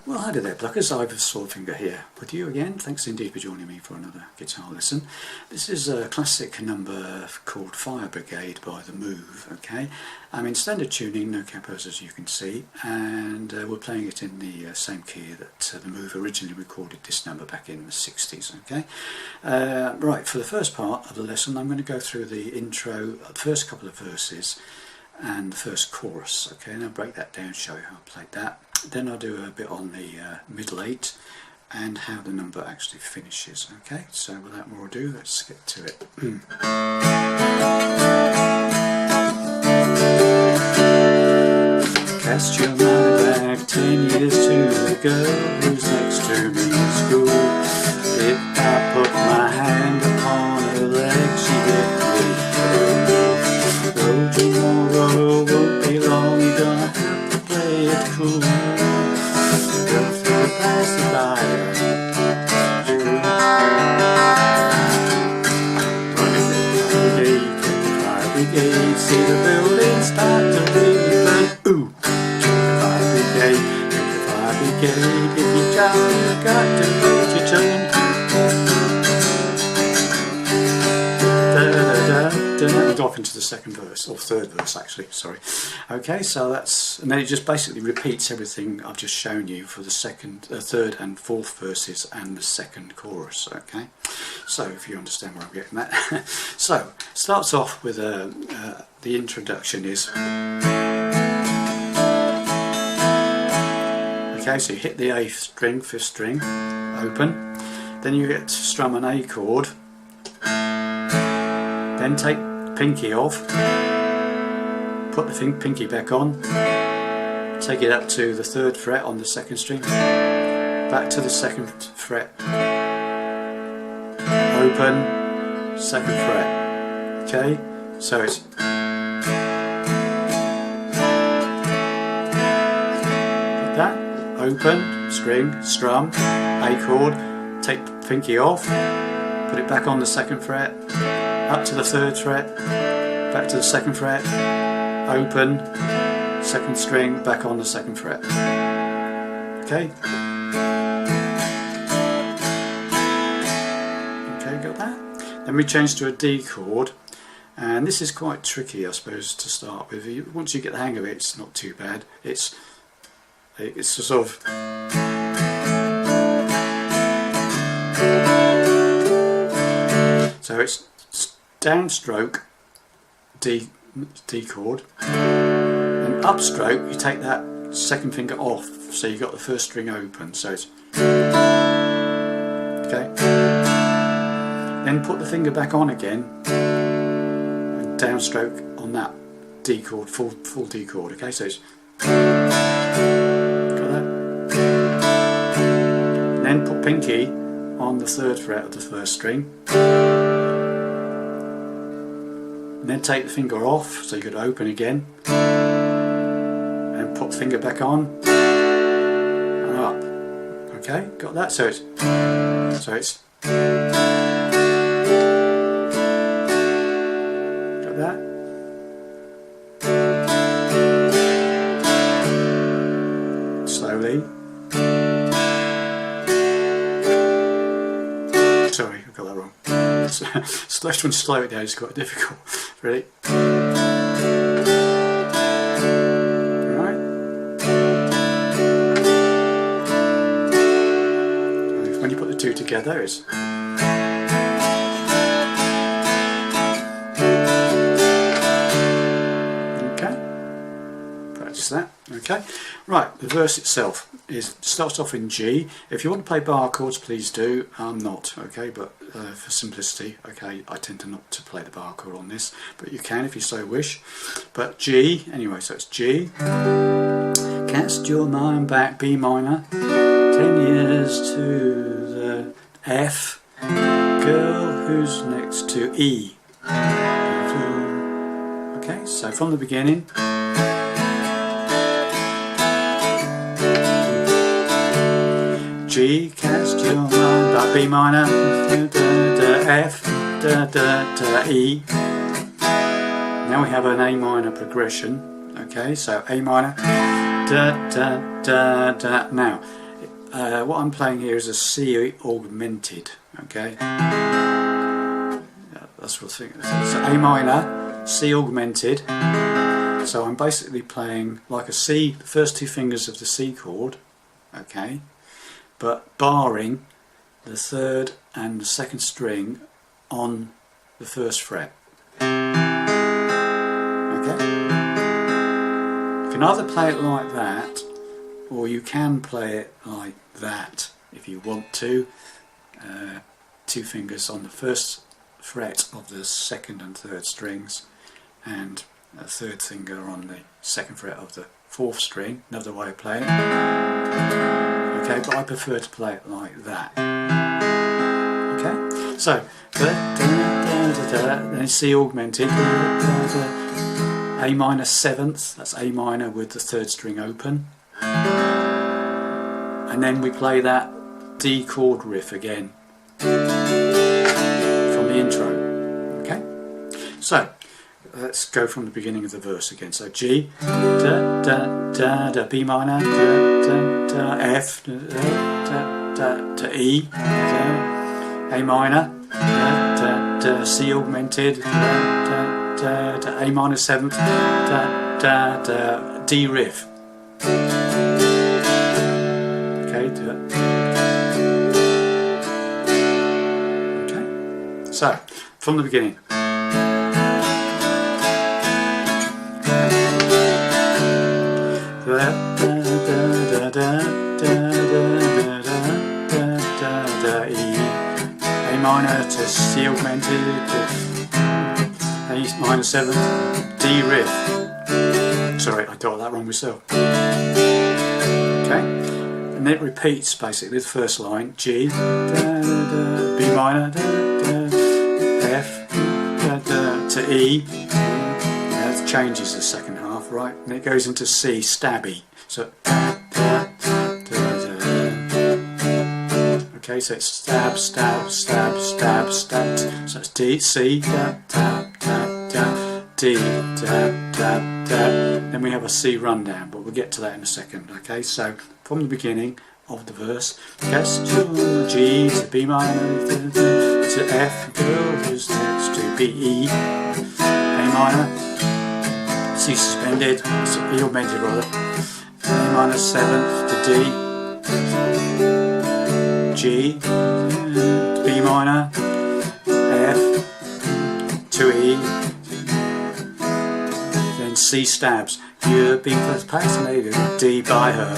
Well, hi there, Pluckers. Ivor Swordfinger here with you again. Thanks indeed for joining me for another guitar lesson. This is a classic number called Fire Brigade by The Move. Okay, I'm in standard tuning, no capos as you can see, and we're playing it in the same key that The Move originally recorded this number back in the 60s. Okay, right, for the first part of the lesson I'm going to go through the intro, the first couple of verses and the first chorus. Okay, and I'll break that down, show you how I played that. Then I'll do a bit on the middle eight and how the number actually finishes. Okay, so without more ado, let's get to it. Cast your mind back 10 years to the girl who's next to me in school. If I put my hand upon her leg, she hit me. Though tomorrow won't be long, you're gonna have to play it cool. Just to pass the by. Fire brigade, see the building start to really burn. Ooh, fire brigade, if you jump, you've got to wait your turn. Off into the second verse, or third verse actually, sorry. Okay, so that's, and then it just basically repeats everything I've just shown you for the second, third and fourth verses and the second chorus. Okay, so if you understand where I'm getting that. So starts off with the introduction is, okay, so you hit the A string, fifth string, open, then you get to strum an A chord, then take pinky off, put the pinky back on, take it up to the third fret on the second string, back to the second fret, open, second fret. Okay, so it's like that, open, string, strum, A chord, take the pinky off, put it back on the second fret, up to the third fret, back to the second fret, open, second string, back on the second fret. Okay? Okay, got that? Then we change to a D chord, and this is quite tricky, I suppose, to start with. Once you get the hang of it, it's not too bad. It's sort of, so it's downstroke D chord, and upstroke you take that second finger off, so you've got the first string open, so it's okay. Then put the finger back on again and downstroke on that D chord, full D chord. Okay, so it's got that. Then put pinky on the third fret of the first string. And then take the finger off, so you could open again, and put the finger back on and up. Okay, got that? So it's got that. Slowly. Sorry, I got that wrong. Slow to slow it down is quite difficult. Ready? Alright. When you put the two together, it's okay. Practice that. Okay. Right, the verse itself starts off in G. If you want to play bar chords, please do. I'm not, okay, but for simplicity, okay, I tend to not to play the bar chord on this, but you can if you so wish. But G, anyway, so it's G. Cast your mind back, B minor, 10 years to the F, girl who's next to E. Okay, so from the beginning. G, cast your mind back, B minor, F, E. Now we have an A minor progression. Okay, so A minor, da da da da. Now what I'm playing here is a C augmented, okay? That's what I think. So A minor, C augmented. So I'm basically playing like a C, the first two fingers of the C chord, okay? But barring the third and the second string on the first fret. Okay? You can either play it like that, or you can play it like that if you want to. Two fingers on the first fret of the second and third strings, and a third finger on the second fret of the fourth string. Another way of playing it. Okay, but I prefer to play it like that. Okay, so then C augmented, A minor seventh, that's A minor with the third string open, and then we play that D chord riff again from the intro. Okay, so let's go from the beginning of the verse again. So G, da da da da, B minor, da da da, F, da da da, to E, A minor, da da da, C augmented, da da da, da, A minor seventh, da da da, D riff. Okay, do that. Okay, so from the beginning. E, A minor to C augmented, A minor seventh, D riff. Sorry, I got that wrong myself. Okay, and it repeats basically the first line: G, da, da, B minor, da, da, F, da, da, to E. That changes the second half, right? And it goes into C, stabby. So. Okay, so it's stab, stab, stab, stab, stab. So it's D, C, tap, tap, tap, tap, D, tap, tap, tap. Then we have a C rundown, but we'll get to that in a second. Okay, so from the beginning of the verse, gets to G to B minor to F, goes next to B, E, A minor, C suspended, so E augmented rather, A minor seventh to D. G, B minor, F, to E, then C stabs. You've been fascinated with D by her.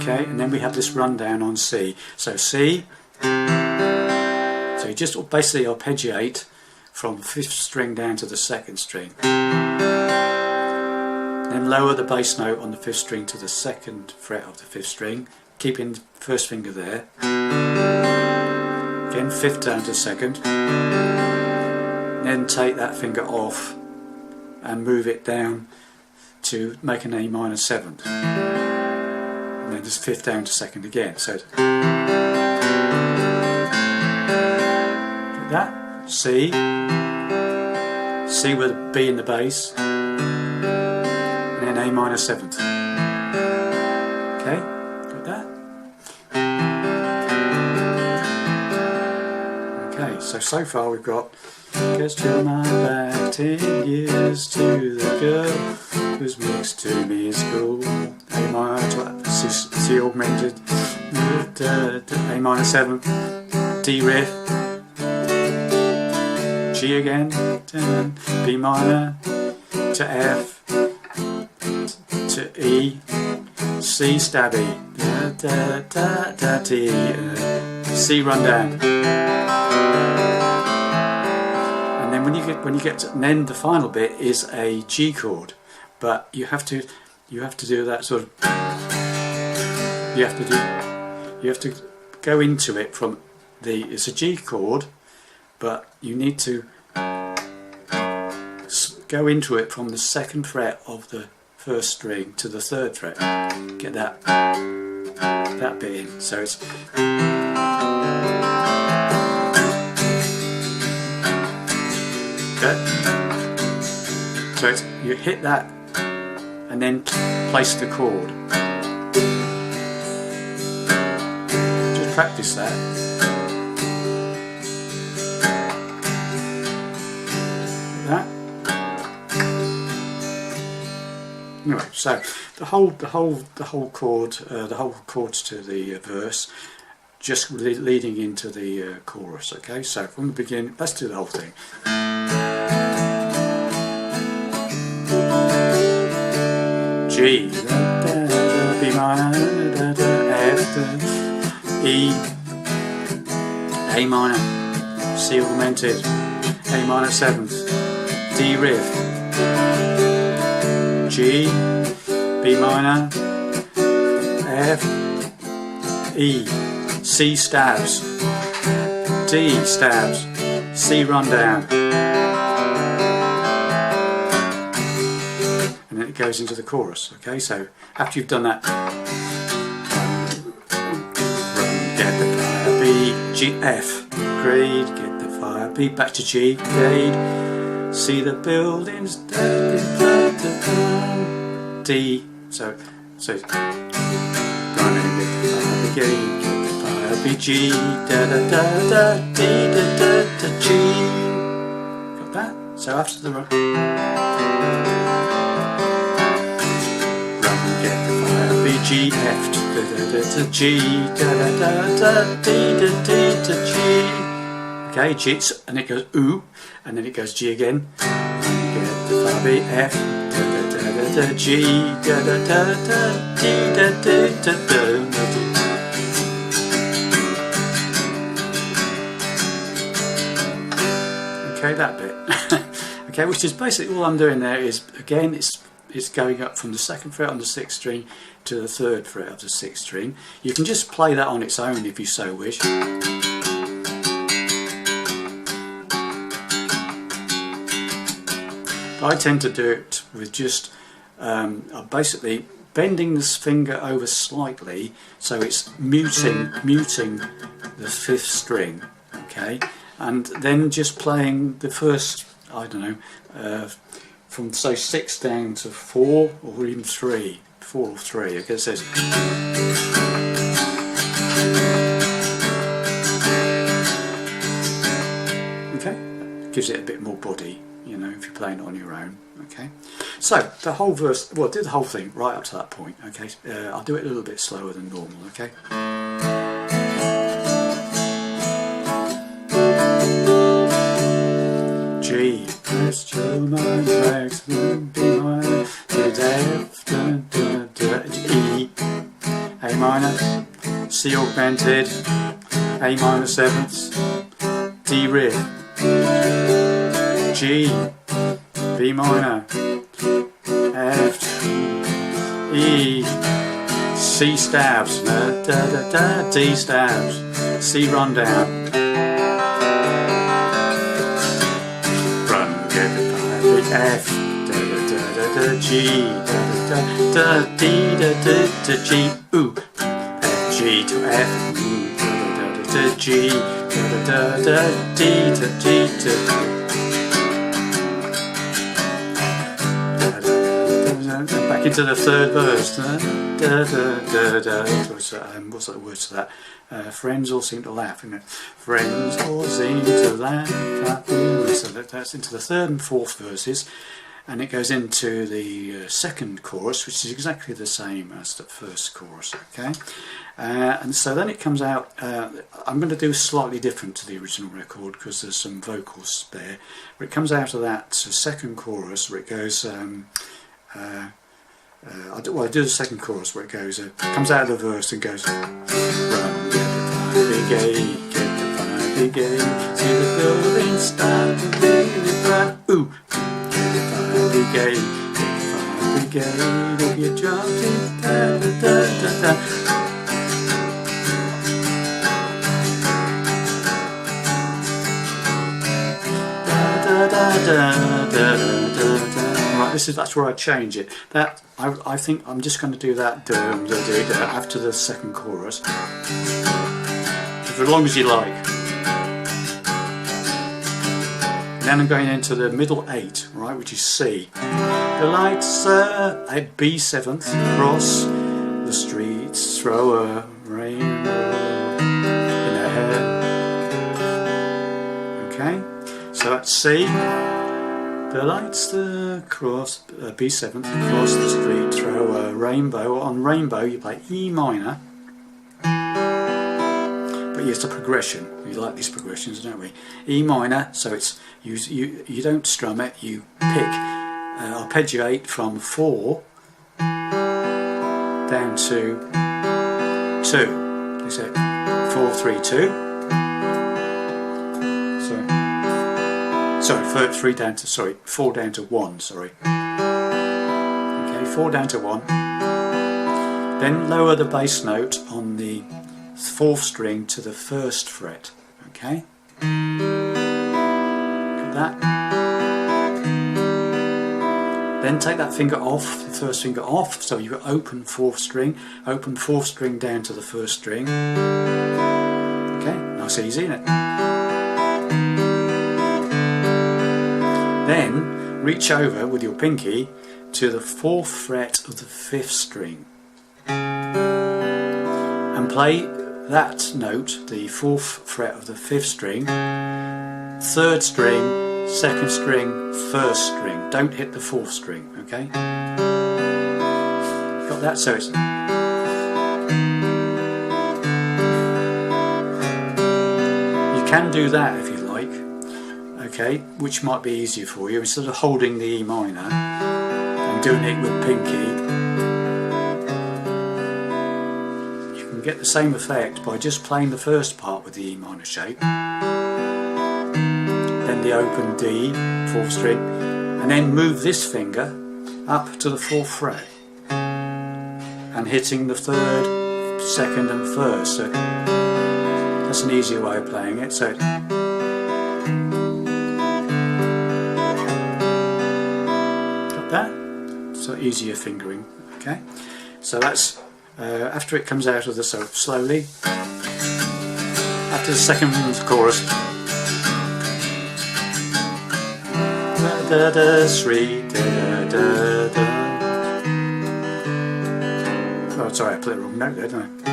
Okay, and then we have this rundown on C. So C, so you just basically arpeggiate from the fifth string down to the second string. Then lower the bass note on the fifth string to the second fret of the fifth string, keeping the first finger there. Again, fifth down to second. Then take that finger off and move it down to make an A minor seventh. And then just fifth down to second again. So that C, C with a B in the bass, and then A minor seventh. Okay. So far we've got gets to my back 10 years to the girl who's next to me in school. A minor, C augmented, A minor 7, D riff, G again, B minor to F to E, C stabby, D, C rundown. And then when you get to, and then the final bit is a G chord, but you have to do that sort of, you have to go into it from the, it's a G chord, but you need to go into it from the second fret of the first string to the third fret. Get that bit in. So it's okay. So it's, you hit that and then place the chord. practice that. That. Anyway, so the whole chord, the whole chords to the verse, just leading into the chorus. Okay, so from the beginning, let's do the whole thing. G, B minor, F, E, A minor, C augmented, A minor seventh, D riff, G, B minor, F, E, C stabs, D stabs, C run down, and then it goes into the chorus. Okay, so after you've done that, get the fire B, G, F, grade, get the fire B, back to G, grade, see the buildings, D, so get the fire B, B, G, da da da da, D da da da G. Got that? So after the run, get the fire B, G, F, da da da da G, da da da da, D da da da G. Okay, G, and it goes ooh, and then it goes G again. Get the fire B, F, da da da da da G, da da da da, D da da da da. Okay, that bit. Okay, which is basically all I'm doing there is, again, it's going up from the 2nd fret on the 6th string to the 3rd fret of the 6th string. You can just play that on its own if you so wish. I tend to do it with just basically bending this finger over slightly so it's muting the 5th string. Okay, and then just playing the first, I don't know, from say 6 down to 4 or even 3, 4 or 3. Okay, it says. Okay, gives it a bit more body, you know, if you're playing it on your own. Okay, so the whole verse, well, do the whole thing right up to that point. Okay, I'll do it a little bit slower than normal. Okay. G, press Joe minor, Max, B minor, F, E, A minor, C augmented, A minor sevenths, D riff, G, B minor, F, E, C stabs, D stabs, C run down. F, da da da da da G, da da da D da da da G, ooh, F G to F, ooh, da da da da G, da da da D to G to back into the 3rd verse. Da da da da. What's the words to that? Friends all seem to laugh, isn't it? Friends all seem to laugh. So that's into the 3rd and 4th verses, and it goes into the 2nd chorus, which is exactly the same as the 1st chorus. Okay, and so then it comes out. I'm going to do slightly different to the original record because there's some vocals there. But it comes out of that 2nd chorus where it goes. I do the 2nd chorus where it goes. Comes out of the verse and goes. Brigade, get the fire brigade, see the building start to really bright. Ooh, get the fire brigade, if you jump in, da da da da da. Da da da da da da. Right, that's where I change it. That I think I'm just going to do that after the 2nd chorus. For as long as you like. Then I'm going into the middle 8, right, which is C. The lights at B7th cross the streets, throw a rainbow. So that's C. The lights across B7 across the street throw a rainbow. On rainbow you play E minor, but it's a progression. We like these progressions, don't we? E minor, so it's you don't strum it. You pick arpeggiate from 4 down to 2. Is it 4 3 2? Sorry, 4 down to 1, sorry. Okay, 4 down to 1. Then lower the bass note on the 4th string to the 1st fret. Okay? Got that? Then take that finger off, the 1st finger off, so you've got open 4th string down to the 1st string. Okay, nice easy, isn't it? Then reach over with your pinky to the 4th fret of the 5th string and play that note, the 4th fret of the 5th string, 3rd string, 2nd string, 1st string. Don't hit the 4th string, okay? Got that? So it's... You can do that if you like. Okay, which might be easier for you. Instead of holding the E minor and doing it with pinky, you can get the same effect by just playing the first part with the E minor shape, then the open D, 4th string, and then move this finger up to the 4th fret and hitting the 3rd, 2nd and 1st. So that's an easier way of playing it. So that, so easier fingering. Okay, so that's after it comes out of the slowly after the second chorus. Da da three da da da. Oh, sorry, I played the wrong note there, didn't I?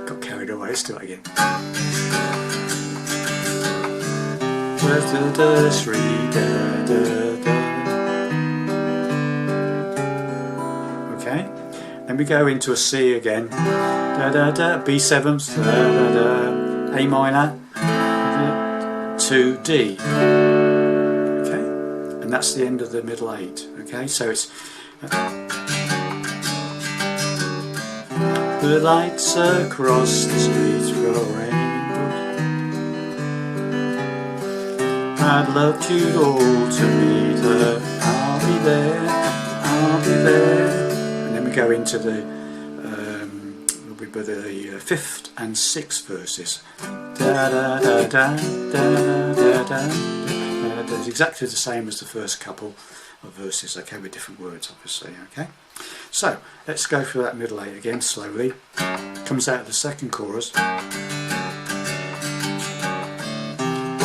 Got carried away. Let's do it again. Da da three da da da. Then we go into a C again, da da da, B7, da da da, A minor, to D. Okay, and that's the end of the middle 8. Okay, so it's the lights across the street for rainbow. I'd love you all to meet her. I'll be there, I'll be there. Go into the 5th and 6th verses. Da da da da da da da. It's exactly the same as the first couple of verses. Okay, with different words, obviously. Okay, so let's go through that middle 8 again slowly. Comes out of the second chorus.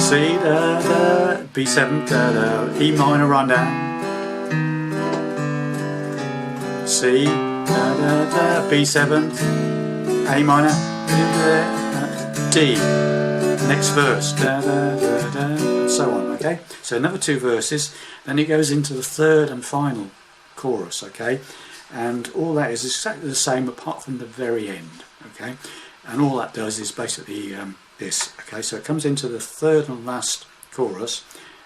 C da da, B7 da da, E minor run down. C, da da da, B7, A minor, D, next verse, da da da da, and so on, okay? So another 2 verses, then it goes into the 3rd and final chorus, okay? And all that is exactly the same apart from the very end, okay? And all that does is basically this, okay? So it comes into the 3rd and last chorus,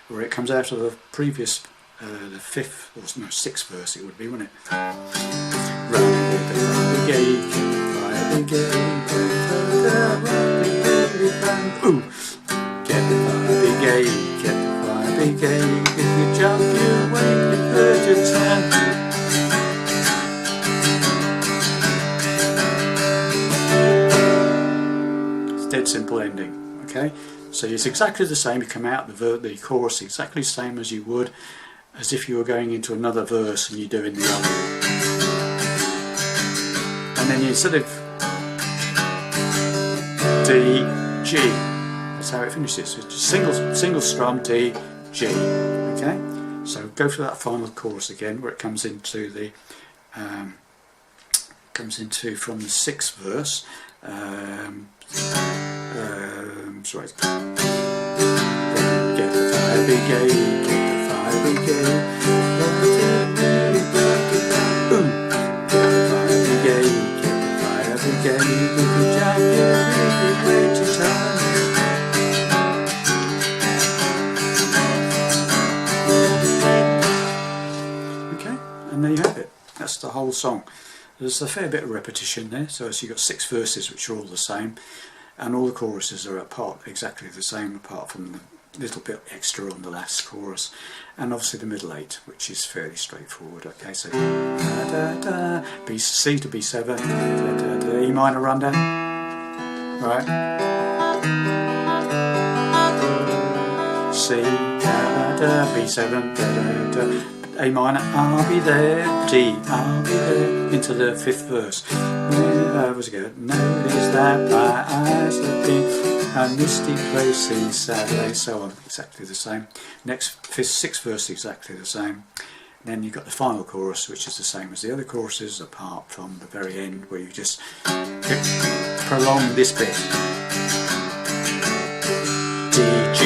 where it comes out of the previous the 5th, or no, 6th verse it would be, wouldn't it? Run with the brigade, fire brigade, ooh! Get the fire brigade, get the fire brigade. If you jump, you wait, you hurt your turn. It's a dead simple ending, okay? So it's exactly the same. You come out the chorus exactly the same as you would as if you were going into another verse and you're doing the other. And then you sort of D, G. That's how it finishes. It's just single strum D, G. Okay. So go through that final chorus again, where it comes into the from the 6th verse. Sorry. fire brigade, get the fire brigade. Boom! Get the fire brigade, get the fire brigade. With the jacket, way to turn. Okay, and there you have it. That's the whole song. There's a fair bit of repetition there, so you've got 6 verses which are all the same, and all the choruses are exactly the same, apart from the little bit extra on the last chorus, and obviously the middle 8, which is fairly straightforward. Okay, so da, da, da, B, C to B7, da, da, da, E minor rundown, right? C, da, da, B7, da, da, da. A minor, I'll be there, D, I'll be there, into the 5th verse. Where's it go? Notice that my eyes have been a misty place in Saturday, so on, exactly the same. Next, 6th verse, exactly the same. Then you've got the final chorus, which is the same as the other choruses, apart from the very end, where you just prolong this bit. D, G.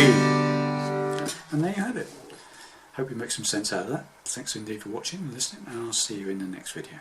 And there you have it. Hope you make some sense out of that. Thanks indeed for watching and listening, and I'll see you in the next video.